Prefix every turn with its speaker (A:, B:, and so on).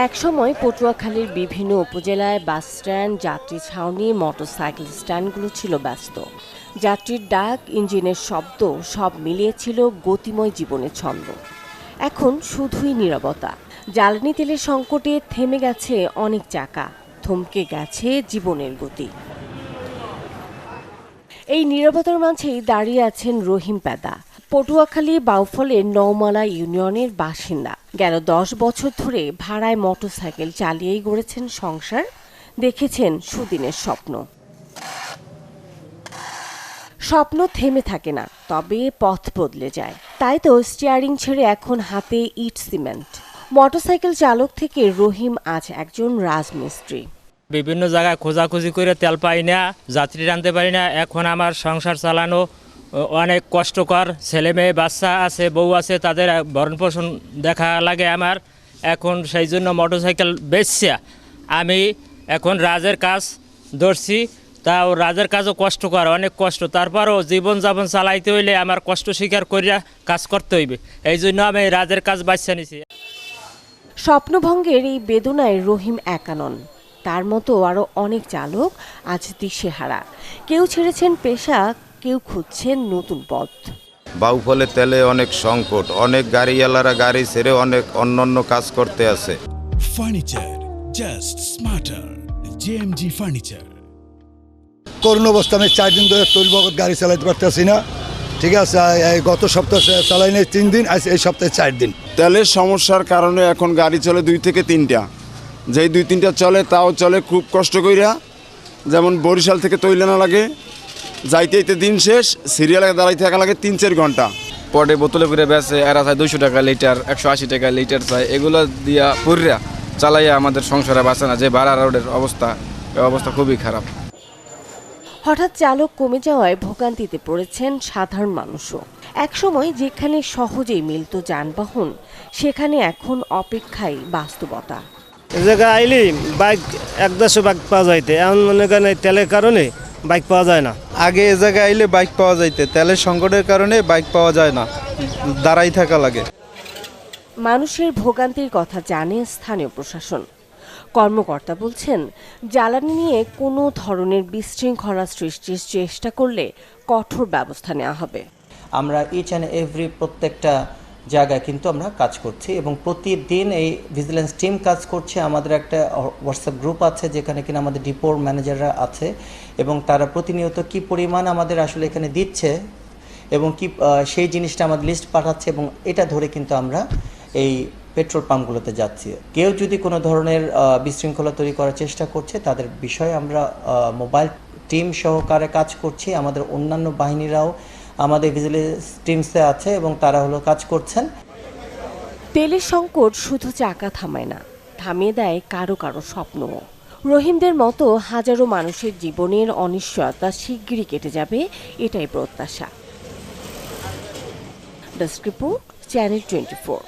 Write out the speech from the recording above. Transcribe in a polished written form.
A: একসময় পটুয়াখালীর বিভিন্ন উপজেলায় বাস স্ট্যান্ড, যাত্রী ছাউনি, মোটরসাইকেল স্ট্যান্ডগুলো ছিল ব্যস্ত। যাত্রীর ডাক, ইঞ্জিনের শব্দ সব মিলিয়ে ছিল গতিময় জীবনের ছন্দ। এখন শুধুই নীরবতা। জ্বালানি তেলের সংকটে থেমে গেছে অনেক চাকা, থমকে গেছে জীবনের গতি। এই নীরবতার মাঝেই দাঁড়িয়ে আছেন রহিম পেদা, পটুয়াখালী বাউফলের নওমালা ইউনিয়নের বাসিন্দা। গেল 10 বছর ধরে ভাড়ায় মোটরসাইকেল চালিয়েই গড়েছেন সংসার, দেখেছেন সুদিনের স্বপ্ন। স্বপ্ন থেমে থাকে না, তবে পথ বদলে যায়। তাই তো স্টিয়ারিং ছেড়ে এখন হাতে ইট সিমেন্ট। মোটরসাইকেল চালক থেকে রহিম আজ একজন রাজমিস্ত্রি।
B: বিভিন্ন জায়গায় খোঁজাখুঁজি করে তেল পাই না, যাত্রী আনতে পারি না। এখন আমার সংসার চালানো অনেক কষ্টকর। ছেলে মেয়ে বাচ্চা আছে, বউ আছে, তাদের ভরণ পোষণ দেখা লাগে আমার। এখন সেই জন্য মোটরসাইকেল বেচছি। আমি এখন রাজের কাজ ধরছি, তাও রাজের কাজও কষ্টকর, অনেক কষ্ট। তারপরও জীবনযাপন চালাইতে হইলে আমার কষ্ট স্বীকার করিয়া কাজ করতে হইবে। এই জন্য আমি রাজের কাজ বাছা নিছি।
A: স্বপ্নভঙ্গের এই বেদনায় রহিম একা নন, তার মতো আরও অনেক চালক আজ দিশেহারা। কেউ ছেড়েছেন পেশা, কেউ খুঁজছেন নতুন পথ।
C: বাউফলে তেলে অনেক সংকট, অনেক গাড়িওয়ালারা গাড়ি ছেড়ে অনেক অন্যান্য কাজ করতে আছে।
D: Furniture just smarter, JMG furniture.
E: Corona অবস্থা আমি 4 দিন ধরে তৈল বগত গাড়ি চালাতে পারতেছি না। ঠিক আছে, গত সপ্তাহে চালাই নাই 3 দিন, আজ এই সপ্তাহে 4 দিন।
F: তেলের সমস্যার কারণে এখন গাড়ি চলে 2 থেকে 3টা। যেই 2-3টা চলে, তাও চলে খুব কষ্ট কইরা। যেমন বরিশাল থেকে তৈল আনা লাগে, যাইতে দিন শেষ, সিরিয়ালে দাঁড়াইতে থাকা লাগে 3-4 ঘন্টা।
G: পরে বোতলে করে বেছে, এরা চায় 200 টাকা লিটার, 180 টাকা লিটার চায়। এগুলো দিয়া পুরিয়া চালাইয়া আমাদের সংসারে বাঁচে না। যে ভাড়া রোডের অবস্থা, এই অবস্থা খুবই খারাপ।
A: হঠাৎ চালক কমে যাওয়ায় ভোগান্তিতে পড়েছেন সাধারণ মানুষও। একসময় যেখানে সহজেই মিলত যানবাহন, সেখানে এখন অপেক্ষায় বাস্তবতা।
H: এই জায়গায় আইলি বাইক 1-200 বাইক পাওয়া যাইতে, এমন মনে করেন তেলের কারণে বাইক পাওয়া যায় না।
I: আগে এ জায়গায় আইলে বাইক পাওয়া যাইতে, তেলের সংকটের কারণে বাইক পাওয়া যায় না, দাঁড়াই থাকা লাগে।
A: মানুষের ভোগান্তির কথা জানে স্থানীয় প্রশাসন। কর্মকর্তা বলছেন, জ্বালানি নিয়ে কোনো ধরনের বিশৃঙ্খলা সৃষ্টির চেষ্টা করলে কঠোর ব্যবস্থা নেওয়া হবে।
J: আমরা ইচ অ্যান্ড এভরি প্রত্যেকটা জায়গায় কিন্তু আমরা কাজ করছি এবং প্রতিদিন এই ভিজিলেন্স টিম কাজ করছে। আমাদের একটা হোয়াটসঅ্যাপ গ্রুপ আছে যেখানে কিনা আমাদের ডিপোর ম্যানেজাররা আছে এবং তারা প্রতিনিয়ত কি পরিমাণ আমাদের আসলে এখানে দিচ্ছে এবং কি সেই জিনিসটা আমাদের লিস্ট পাঠাচ্ছে এবং এটা ধরে কিন্তু আমরা এই পেট্রোল পাম্পগুলোতে যাচ্ছি। কেউ যদি কোনো ধরনের বিশৃঙ্খলা তৈরি করার চেষ্টা করছে, তাদের বিষয়ে আমরা মোবাইল টিম সহকারে কাজ করছি। আমাদের অন্যান্য বাহিনীরাও আমাদের ভিজিলেন্স টিমসে আছে এবং তারা কাজ করছেন।
A: তেলের সংকট শুধু চাকা থামায় না, থামিয়ে দেয় কারো কারো স্বপ্নও। রহিমদের মতো হাজারো মানুষের জীবনের অনিশ্চয়তা শিগগিরই কেটে যাবে, এটাই প্রত্যাশা। Desk report, channel 24।